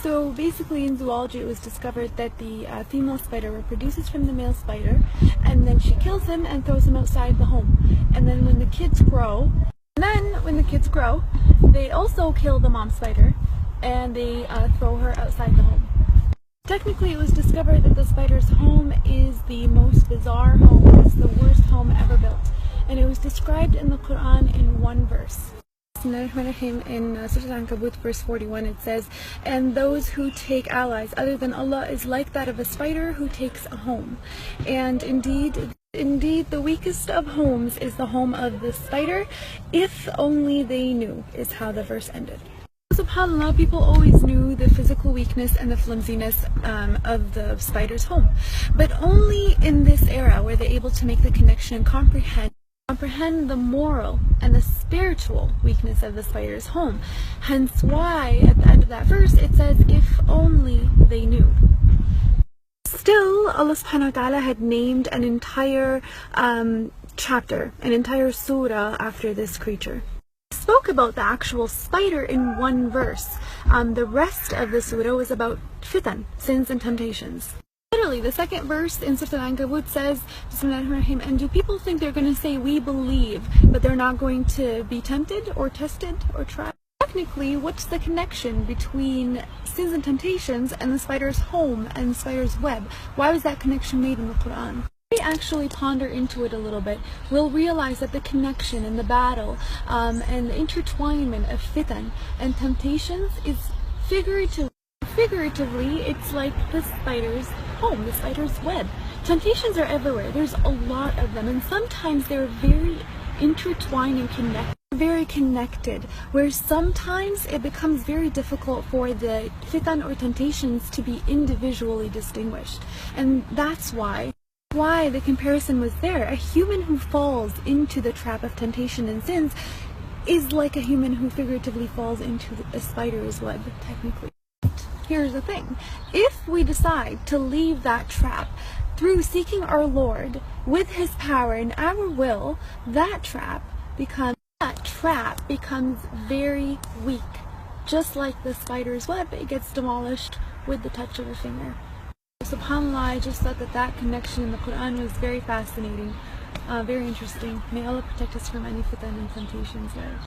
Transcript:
So basically in zoology it was discovered that the female spider reproduces from the male spider, and then she kills him and throws him outside the home. And then when the kids grow, they also kill the mom spider and they throw her outside the home. Technically it was discovered that the spider's home is the most bizarre home. It's the worst home ever built. And it was described in the Quran in one verse. In Surah Al-Ankabut verse 41 it says, "And those who take allies other than Allah is like that of a spider who takes a home. And indeed the weakest of homes is the home of the spider, if only they knew," is how the verse ended. SubhanAllah, people always knew the physical weakness and the flimsiness of the spider's home. But only in this era were they able to make the connection and comprehend the moral and the spiritual weakness of the spider's home. Hence why at the end of that verse it says, "If only they knew." Still, Allah subhanahu wa ta'ala had named an entire chapter, an entire surah after this creature. Spoke about the actual spider in one verse. The rest of the surah was about fitan, sins and temptations. Literally, the second verse in Surah Al-Ankabut says, "Bismillahirrahmanirrahim," and do people think they're going to say we believe, but they're not going to be tempted or tested or tried? Technically, what's the connection between sins and temptations and the spider's home and the spider's web? Why was that connection made in the Quran? If we actually ponder into it a little bit, we'll realize that the connection and the battle and the intertwinement of fitan and temptations is figuratively, it's like the spider's home, the spider's web. Temptations are everywhere. There's a lot of them, and sometimes they're very intertwined and connected, where sometimes it becomes very difficult for the fitan or temptations to be individually distinguished. And that's why the comparison was there. A human who falls into the trap of temptation and sins is like a human who figuratively falls into a spider's web, technically. Here's the thing. If we decide to leave that trap through seeking our Lord with His power and our will, that trap becomes very weak. Just like the spider's web, it gets demolished with the touch of a finger. SubhanAllah, I just thought that connection in the Quran was very fascinating, very interesting. May Allah protect us from any fitan and temptations there.